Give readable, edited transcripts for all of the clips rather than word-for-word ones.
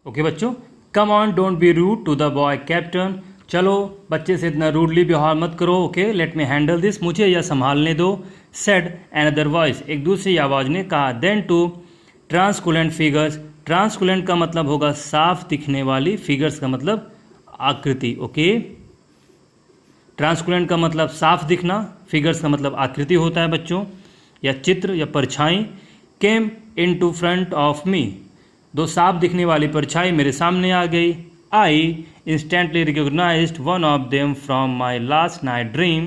Okay बच्चों, come on don't be rude to the boy captain. चलो बच्चे से इतना रूडली व्यवहार मत करो। Okay, let me handle this, मुझे यह संभालने दो। सेड अनदर वॉइस, एक दूसरी आवाज़ ने कहा। देन टू ट्रांसकुलेंट फिगर्स, ट्रांसकुलेंट का मतलब होगा साफ दिखने वाली, फिगर्स का मतलब आकृति। ओके, ट्रांसकुलेंट का मतलब साफ दिखना, फिगर्स का मतलब आकृति होता है बच्चों, या चित्र या परछाई। केम इन टू फ्रंट ऑफ मी, दो साफ दिखने वाली परछाई मेरे सामने आ गई। I instantly recognised one of them from my last night dream,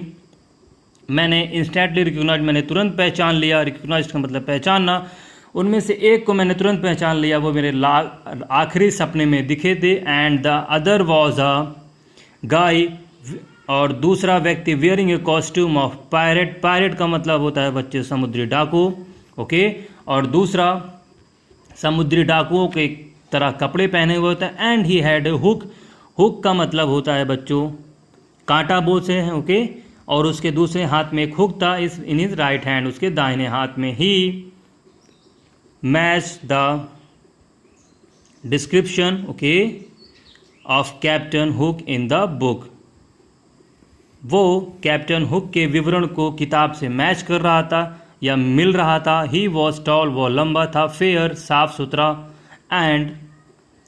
मैंने इंस्टेंटली रिकोगनाइज, मैंने तुरंत पहचान लिया। रिकोगनाइज का मतलब पहचानना। उनमें से एक को मैंने तुरंत पहचान लिया, वो मेरे आखिरी सपने में दिखे थे। And the other was a guy, और दूसरा व्यक्ति wearing a costume of pirate, pirate का मतलब होता है बच्चे समुद्री डाकू। ओके, और दूसरा समुद्री डाकुओं के तरह कपड़े पहने हुए होता है। And he had A hook, hook का मतलब होता है बच्चों कांटा बोलते हैं। ओके, और उसके दूसरे हाथ में एक हुक था, इस इन हिज राइट हैंड, उसके दाहिने हाथ में। He match the description okay of captain hook in the book, वो कैप्टन हुक के विवरण को किताब से मैच कर रहा था या मिल रहा था। ही वॉज टॉल, वह लंबा था। फेयर, साफ सुथरा। एंड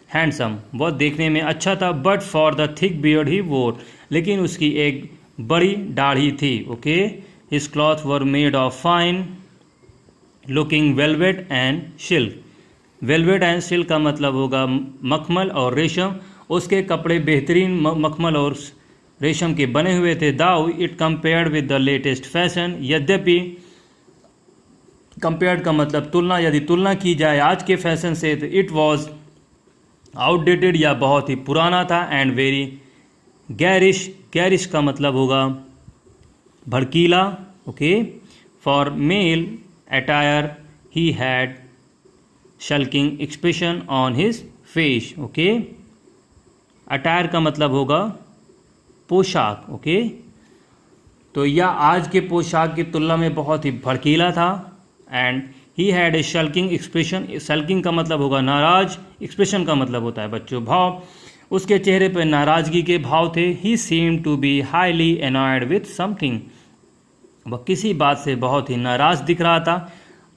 हैंडसम, वह देखने में अच्छा था। But for the thick beard he wore, लेकिन उसकी एक बड़ी दाढ़ी थी। Okay, his cloth were made of fine looking velvet and silk, velvet and silk का मतलब होगा मखमल और रेशम। उसके कपड़े बेहतरीन मखमल और रेशम के बने हुए थे। Though it compared with the latest fashion, यद्यपि कंपेयर्ड का मतलब तुलना, यदि तुलना की जाए आज के फैशन से तो इट वॉज आउटडेटेड या बहुत ही पुराना था। एंड वेरी गैरिश, गैरिश का मतलब होगा भड़कीला। Okay, for male attire he had sulking expression on his face. Okay, attire का मतलब होगा पोशाक। ओके, तो यह आज के पोशाक की तुलना में बहुत ही भड़कीला था। And he had a sulking expression, sulking का मतलब होगा नाराज, एक्सप्रेशन का मतलब होता है बच्चों भाव। उसके चेहरे पर नाराजगी के भाव थे। He seem to be highly annoyed with something, वह किसी बात से बहुत ही नाराज दिख रहा था।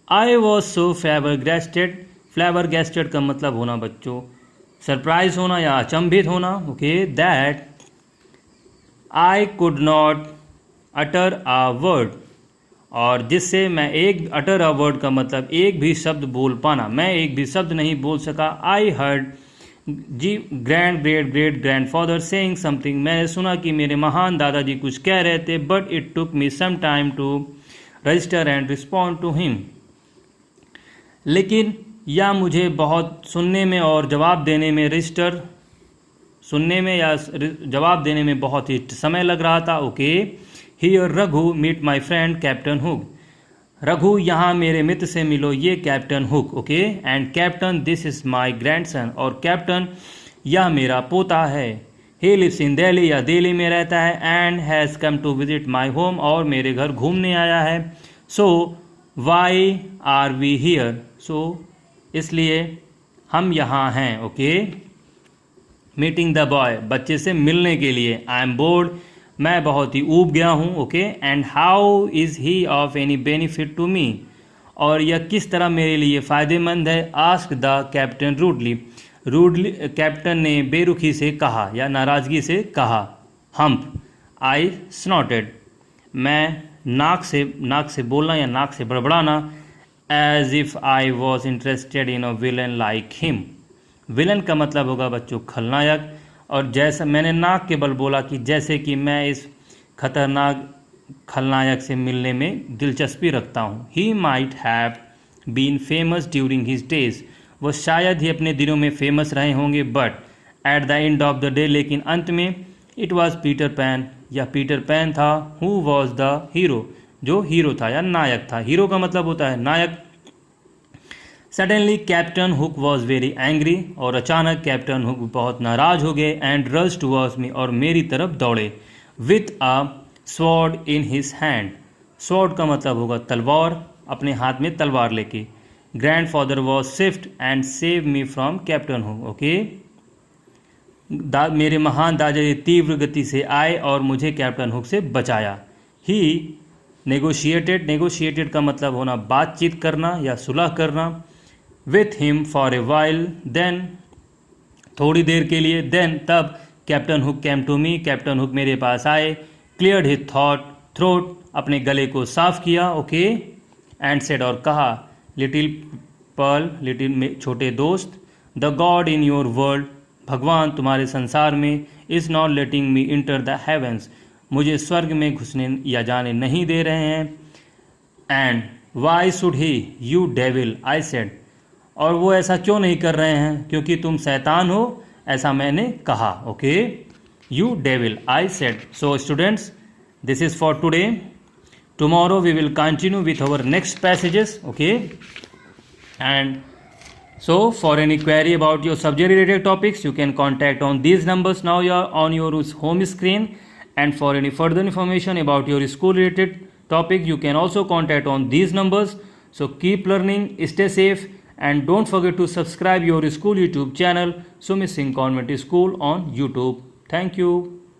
आई वॉज सो फ्लैबरगैस्टेड, फ्लैबरगैस्टेड का मतलब होना बच्चों सरप्राइज होना या अचंभित होना। Okay, that I could not utter a word, और जिससे मैं एक, अटर अ वर्ड का मतलब एक भी शब्द बोल पाना, मैं एक भी शब्द नहीं बोल सका। आई हर्ड जी grand great great grand father saying something, मैंने सुना कि मेरे महान दादाजी कुछ कह रहे थे। But it took me some time to register and respond to him, लेकिन यह मुझे बहुत सुनने में और जवाब देने में, रजिस्टर सुनने में या जवाब देने में बहुत ही समय लग रहा था। Okay, here Raghu meet my friend captain Hook, Raghu यहाँ मेरे मित्र से मिलो, ये captain Hook. Okay, and captain this is my grandson, और कैप्टन यह मेरा पोता है। ही लिव्स इन दिल्ली, या दिल्ली में रहता है। And has come to visit my home, और मेरे घर घूमने आया है। So why are we here, so इसलिए हम यहाँ हैं। ओके, मीटिंग द बॉय, बच्चे से मिलने के लिए। आई एम बोर्ड, मैं बहुत ही ऊब गया हूँ। Okay, and how is he of any benefit to me, और यह किस तरह मेरे लिए फ़ायदेमंद है। Ask the captain rudely, rudely captain ने बेरुखी से कहा या नाराज़गी से कहा। हम्प, आई स्नॉटेड, मैं नाक से बोलना या नाक से बड़बड़ाना। As if I was interested in a villain like him, villain का मतलब होगा बच्चों खलनायक, और जैसा मैंने नाक के बल बोला कि जैसे कि मैं इस खतरनाक खलनायक से मिलने में दिलचस्पी रखता हूँ। He might have been famous during his days, वह शायद ही अपने दिनों में फेमस रहे होंगे। But at the end of the day, लेकिन अंत में, इट वॉज पीटर पैन, या पीटर पैन था। हु वॉज द हीरो, जो हीरो था या नायक था। हीरो का मतलब होता है नायक। Suddenly captain hook was angry angry, और अचानक कैप्टन हुक बहुत नाराज हो गए। एंड रश टुवर्ड्स मी, और मेरी तरफ दौड़े। With a sword in his hand, sword का मतलब होगा तलवार, अपने हाथ में तलवार लेके। grandfather was swift and saved me from Captain Hook. Okay, मेरे महान दादाजी तीव्र गति से आए और मुझे कैप्टन हुक से बचाया. ही नेगोशिएटेड का मतलब होना बातचीत करना या सुलह करना. With him for a while, then थोड़ी देर के लिए, देन तब captain Hook came to me, captain Hook मेरे पास आए. क्लियर्ड हिज थ्रोट, अपने गले को साफ किया. ओके, एंड सेड और कहा, लिटिल पर्ल, लिटिल छोटे दोस्त, the God in your world, भगवान तुम्हारे संसार में, is not letting me enter the heavens, मुझे स्वर्ग में घुसने या जाने नहीं दे रहे हैं. And why should he, you devil, I said, और वो ऐसा क्यों नहीं कर रहे हैं, क्योंकि तुम शैतान हो, ऐसा मैंने कहा. Okay, you devil, I said. So students, this is for today. Tomorrow we will continue with our next passages. Okay, and so for any query about your subject related topics, you can contact on these numbers now you are on your home screen. And for any further information about your school related topic, you can also contact on these numbers. So keep learning, stay safe, and don't forget to subscribe your school YouTube channel, Sumit Singh Convent School on YouTube. Thank you.